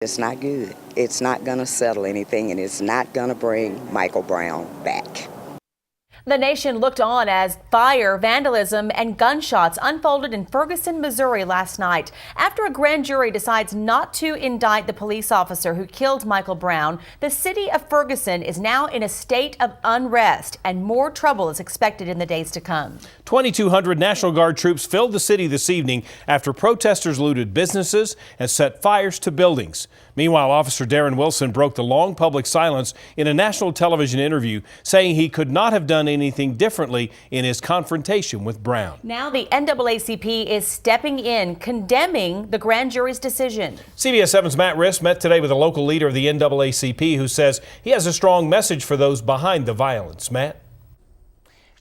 It's not good. It's not going to settle anything, and it's not going to bring Michael Brown back. The nation looked on as fire, vandalism, and gunshots unfolded in Ferguson, Missouri last night. After a grand jury decides not to indict the police officer who killed Michael Brown, the city of Ferguson is now in a state of unrest, and more trouble is expected in the days to come. 2,200 National Guard troops filled the city this evening after protesters looted businesses and set fires to buildings. Meanwhile, Officer Darren Wilson broke the long public silence in a national television interview, saying he could not have done anything differently in his confrontation with Brown. Now the NAACP is stepping in, condemning the grand jury's decision. CBS 7's Matt Riss met today with a local leader of the NAACP who says he has a strong message for those behind the violence. Matt?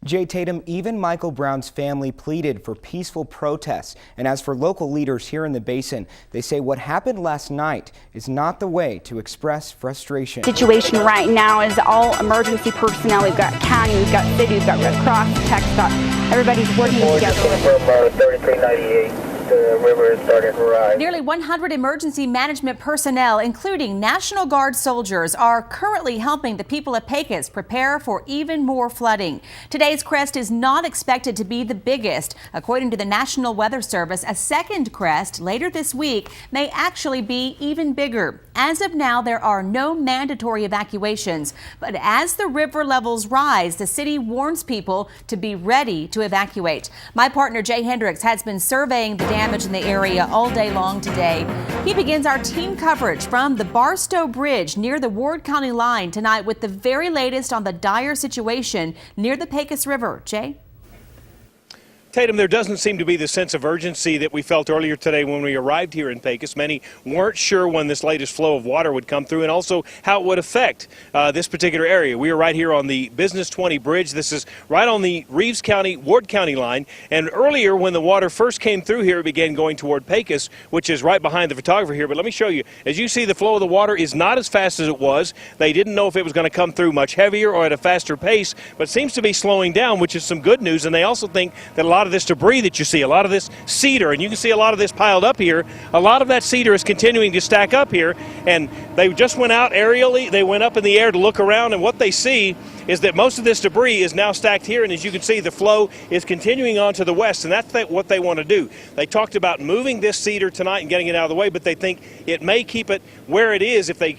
Jay Tatum, even Michael Brown's family pleaded for peaceful protests. And as for local leaders here in the basin, they say what happened last night is not the way to express frustration. The situation right now is all emergency personnel. We've got county, we've got city, we've got Red Cross, TxDOT. Everybody's working together. From 3398. The river is starting to rise. Nearly 100 emergency management personnel, including National Guard soldiers, are currently helping the people of Pecos prepare for even more flooding. Today's crest is not expected to be the biggest. According to the National Weather Service, a second crest later this week may actually be even bigger. As of now, there are no mandatory evacuations, but as the river levels rise, the city warns people to be ready to evacuate. My partner Jay Hendricks has been surveying the damage in the area all day long today. He begins our team coverage from the Barstow Bridge near the Ward County line tonight with the very latest on the dire situation near the Pecos River. Jay? Tatum, there doesn't seem to be the sense of urgency that we felt earlier today when we arrived here in Pecos. Many weren't sure when this latest flow of water would come through and also how it would affect this particular area. We are right here on the Business 20 Bridge. This is right on the Reeves County, Ward County line. And earlier when the water first came through here, it began going toward Pecos, which is right behind the photographer here. But let me show you. As you see, the flow of the water is not as fast as it was. They didn't know if it was going to come through much heavier or at a faster pace, but seems to be slowing down, which is some good news. And they also think that a lot of this debris that you see, a lot of this cedar, and you can see a lot of this piled up here, a lot of that cedar is continuing to stack up here, and they just went out aerially, they went up in the air to look around, and what they see is that most of this debris is now stacked here, and as you can see, the flow is continuing on to the west, and that's what they want to do. They talked about moving this cedar tonight and getting it out of the way, but they think it may keep it where it is if they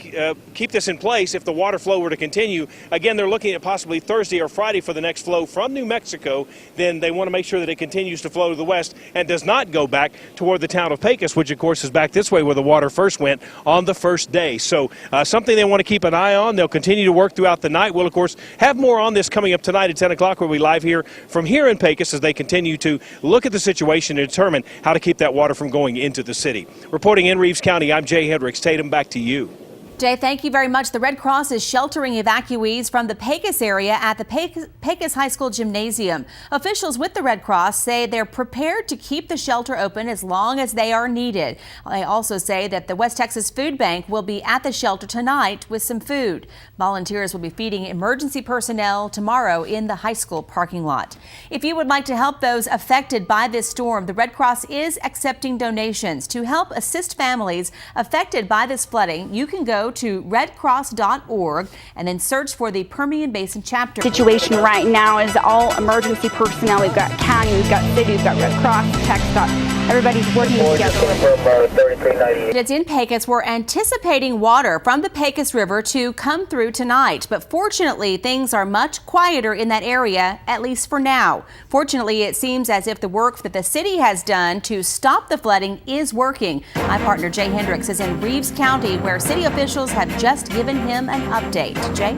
keep this in place if the water flow were to continue. Again, they're looking at possibly Thursday or Friday for the next flow from New Mexico. Then they want to make sure that it continues to flow to the west and does not go back toward the town of Pecos, which of course is back this way where the water first went on the first day. So something they want to keep an eye on. They'll continue to work throughout the night. We'll, of course, have more on this coming up tonight at 10 o'clock. We'll be live here from here in Pecos as they continue to look at the situation and determine how to keep that water from going into the city. Reporting in Reeves County, I'm Jay Hendricks. Tatum, back to you. Jay, thank you very much. The Red Cross is sheltering evacuees from the Pecos area at the Pecos High School Gymnasium. Officials with the Red Cross say they're prepared to keep the shelter open as long as they are needed. They also say that the West Texas Food Bank will be at the shelter tonight with some food. Volunteers will be feeding emergency personnel tomorrow in the high school parking lot. If you would like to help those affected by this storm, the Red Cross is accepting donations. To help assist families affected by this flooding, you can go to redcross.org and then search for the Permian Basin chapter. The situation right now is all emergency personnel. We've got county, we've got city, we've got Red Cross, TxDOT. Everybody's working together. From 3398. It's in Pecos. We're anticipating water from the Pecos River to come through tonight, but fortunately things are much quieter in that area, at least for now. Fortunately, it seems as if the work that the city has done to stop the flooding is working. My partner Jay Hendricks is in Reeves County, where city officials have just given him an update. Jay?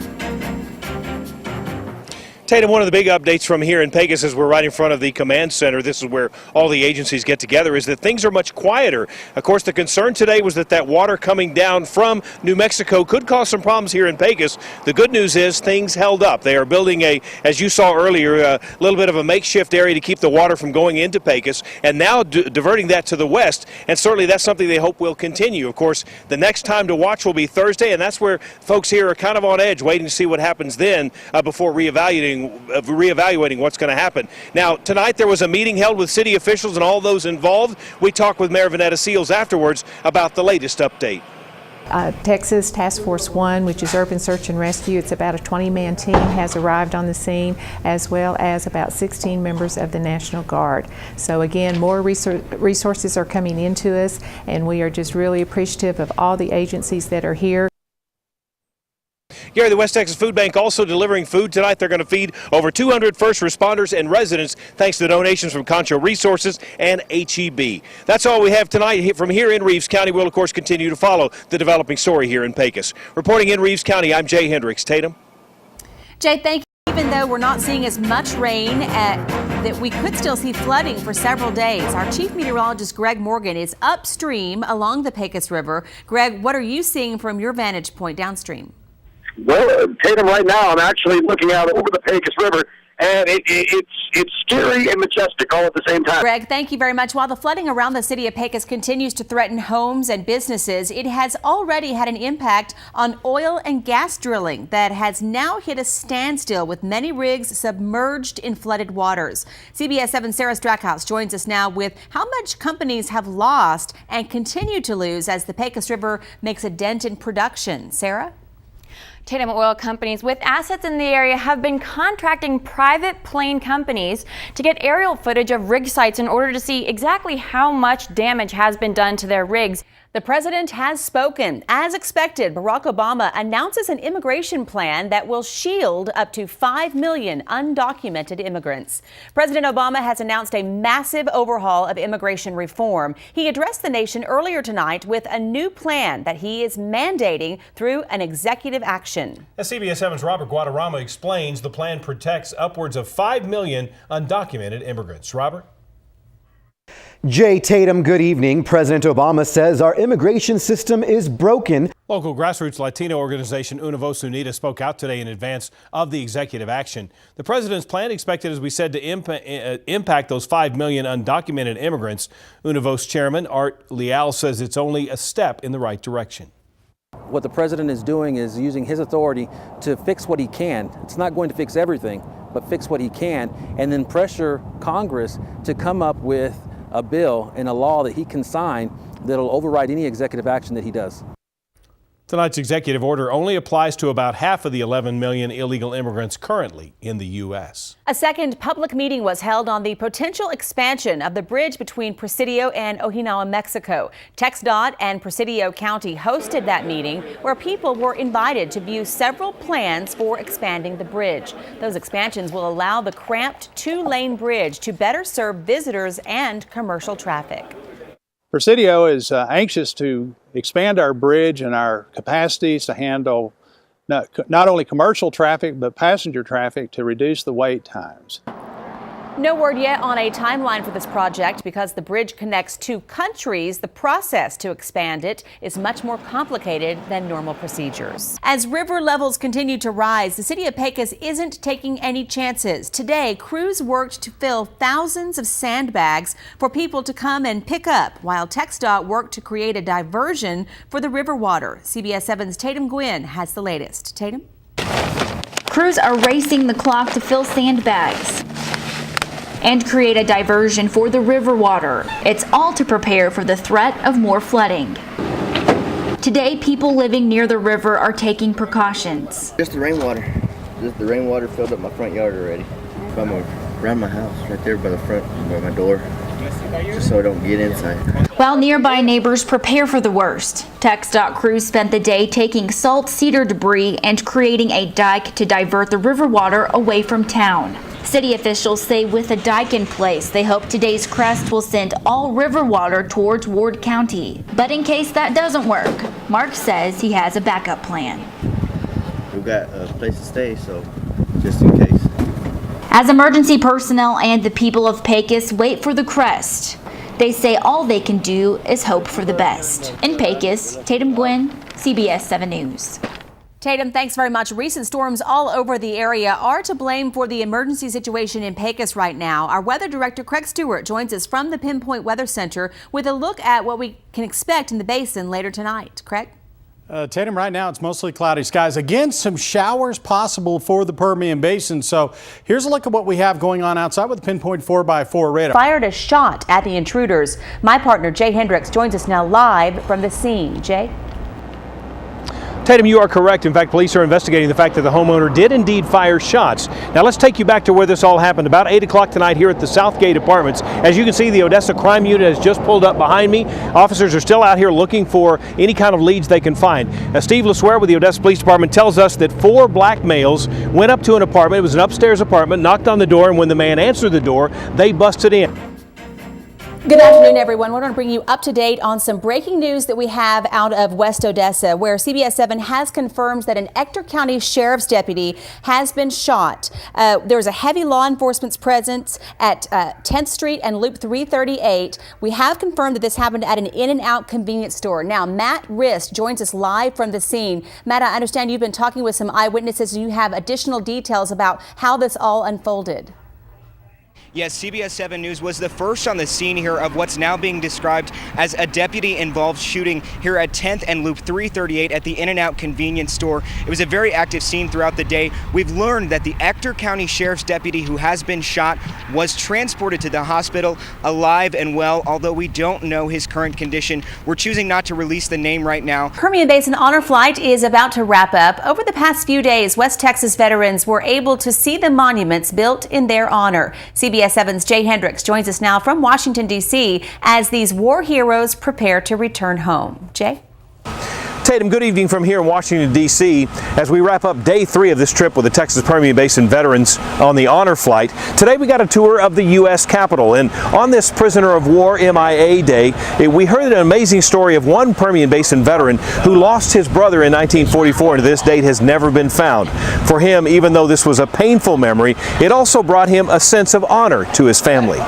Tatum, one of the big updates from here in Pecos is we're right in front of the command center. This is where all the agencies get together, is that things are much quieter. Of course, the concern today was that water coming down from New Mexico could cause some problems here in Pecos. The good news is things held up. They are building as you saw earlier, a little bit of a makeshift area to keep the water from going into Pecos, and now diverting that to the west, and certainly that's something they hope will continue. Of course, the next time to watch will be Thursday, and that's where folks here are kind of on edge, waiting to see what happens then before reevaluating what's going to happen. Now, tonight there was a meeting held with city officials and all those involved. We talked with Mayor Vanetta Seals afterwards about the latest update. Texas Task Force 1, which is Urban Search and Rescue, it's about a 20-man team, has arrived on the scene, as well as about 16 members of the National Guard. So again, more resources are coming into us, and we are just really appreciative of all the agencies that are here. Gary, the West Texas Food Bank also delivering food tonight. They're going to feed over 200 first responders and residents thanks to donations from Concho Resources and HEB. That's all we have tonight from here in Reeves County. We'll, of course, continue to follow the developing story here in Pecos. Reporting in Reeves County, I'm Jay Hendricks. Tatum? Jay, thank you. Even though we're not seeing as much rain, that we could still see flooding for several days. Our chief meteorologist, Greg Morgan, is upstream along the Pecos River. Greg, what are you seeing from your vantage point downstream? Well, Tatum, right now I'm actually looking out over the Pecos River, and it's scary and majestic all at the same time. Greg, thank you very much. While the flooding around the city of Pecos continues to threaten homes and businesses, it has already had an impact on oil and gas drilling that has now hit a standstill with many rigs submerged in flooded waters. CBS 7's Sarah Strackhouse joins us now with how much companies have lost and continue to lose as the Pecos River makes a dent in production. Sarah? Tatum oil companies with assets in the area have been contracting private plane companies to get aerial footage of rig sites in order to see exactly how much damage has been done to their rigs. The president has spoken. As expected, Barack Obama announces an immigration plan that will shield up to 5 million undocumented immigrants. President Obama has announced a massive overhaul of immigration reform. He addressed the nation earlier tonight with a new plan that he is mandating through an executive action. As CBS 7's Robert Guadarrama explains, the plan protects upwards of 5 million undocumented immigrants. Robert? Jay Tatum, good evening. President Obama says our immigration system is broken. Local grassroots Latino organization Una Voz Unida spoke out today in advance of the executive action. The president's plan expected, as we said, to impact those 5 million undocumented immigrants. Una Voz chairman Art Leal says it's only a step in the right direction. What the president is doing is using his authority to fix what he can. It's not going to fix everything, but fix what he can, and then pressure Congress to come up with a bill and a law that he can sign that'll override any executive action that he does. Tonight's executive order only applies to about half of the 11 million illegal immigrants currently in the U.S. A second public meeting was held on the potential expansion of the bridge between Presidio and Ojinawa, Mexico. TxDOT and Presidio County hosted that meeting where people were invited to view several plans for expanding the bridge. Those expansions will allow the cramped 2-lane bridge to better serve visitors and commercial traffic. Presidio is anxious to expand our bridge and our capacities to handle not only commercial traffic but passenger traffic to reduce the wait times. No word yet on a timeline for this project because the bridge connects 2 countries. The process to expand it is much more complicated than normal procedures. As river levels continue to rise, the city of Pecos isn't taking any chances. Today, crews worked to fill thousands of sandbags for people to come and pick up, while TxDOT worked to create a diversion for the river water. CBS 7's Tatum Gwynn has the latest. Tatum? Crews are racing the clock to fill sandbags and create a diversion for the river water. It's all to prepare for the threat of more flooding. Today, people living near the river are taking precautions. Just the rainwater. Just the rainwater filled up my front yard already. I'm around my house, right there by the front, by my door, just so I don't get inside. While nearby neighbors prepare for the worst, TxDOT crews spent the day taking salt cedar debris and creating a dike to divert the river water away from town. City officials say with a dike in place, they hope today's crest will send all river water towards Ward County. But in case that doesn't work, Mark says he has a backup plan. We've got a place to stay, so just in case. As emergency personnel and the people of Pecos wait for the crest, they say all they can do is hope for the best. In Pecos, Tatum Gwynn, CBS 7 News. Tatum, thanks very much. Recent storms all over the area are to blame for the emergency situation in Pecos right now. Our weather director, Craig Stewart, joins us from the Pinpoint Weather Center with a look at what we can expect in the basin later tonight. Craig? Tatum, right now it's mostly cloudy skies. Again, some showers possible for the Permian Basin. So here's a look at what we have going on outside with the Pinpoint 4x4 radar. Fired a shot at the intruders. My partner, Jay Hendricks, joins us now live from the scene. Jay? Tatum, you are correct. In fact, police are investigating the fact that the homeowner did indeed fire shots. Now let's take you back to where this all happened. About 8 o'clock tonight here at the Southgate Apartments. As you can see, the Odessa crime unit has just pulled up behind me. Officers are still out here looking for any kind of leads they can find. Now, Steve LeSueur with the Odessa Police Department tells us that 4 black males went up to an apartment. It was an upstairs apartment, knocked on the door, and when the man answered the door, they busted in. Good afternoon, everyone. We're going to bring you up to date on some breaking news that we have out of West Odessa, where CBS 7 has confirmed that an Ector County Sheriff's deputy has been shot. There's a heavy law enforcement presence at 10th Street and Loop 338. We have confirmed that this happened at an In-N-Out convenience store. Now, Matt Rist joins us live from the scene. Matt, I understand you've been talking with some eyewitnesses and you have additional details about how this all unfolded. Yes, CBS 7 News was the first on the scene here of what's now being described as a deputy-involved shooting here at 10th and Loop 338 at the In-N-Out convenience store. It was a very active scene throughout the day. We've learned that the Ector County Sheriff's deputy who has been shot was transported to the hospital alive and well, although we don't know his current condition. We're choosing not to release the name right now. Permian Basin Honor Flight is about to wrap up. Over the past few days, West Texas veterans were able to see the monuments built in their honor. CBS 7's Jay Hendricks joins us now from Washington, D.C. as these war heroes prepare to return home. Jay? Tatum, good evening from here in Washington, D.C. As we wrap up day 3 of this trip with the Texas Permian Basin veterans on the honor flight. Today we got a tour of the U.S. Capitol, and on this prisoner of war MIA day, we heard an amazing story of one Permian Basin veteran who lost his brother in 1944 and to this date has never been found. For him, even though this was a painful memory, it also brought him a sense of honor to his family.